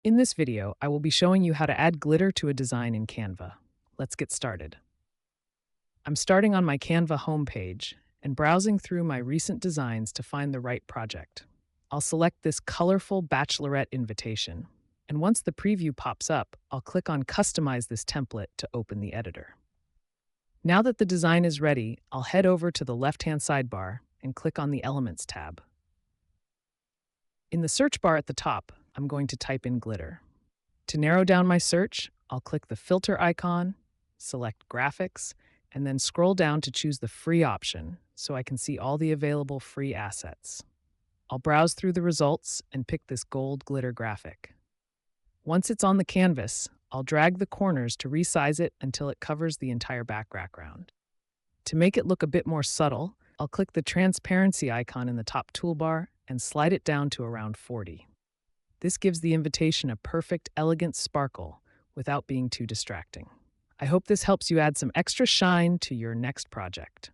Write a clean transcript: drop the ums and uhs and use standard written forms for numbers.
In this video, I will be showing you how to add glitter to a design in Canva. Let's get started. I'm starting on my Canva homepage and browsing through my recent designs to find the right project. I'll select this colorful bachelorette invitation, and once the preview pops up, I'll click on Customize this template to open the editor. Now that the design is ready, I'll head over to the left-hand sidebar and click on the Elements tab. In the search bar at the top, I'm going to type in glitter. To narrow down my search, I'll click the filter icon, select graphics, and then scroll down to choose the free option so I can see all the available free assets. I'll browse through the results and pick this gold glitter graphic. Once it's on the canvas, I'll drag the corners to resize it until it covers the entire background. To make it look a bit more subtle, I'll click the transparency icon in the top toolbar and slide it down to around 40. This gives the invitation a perfect, elegant sparkle without being too distracting. I hope this helps you add some extra shine to your next project.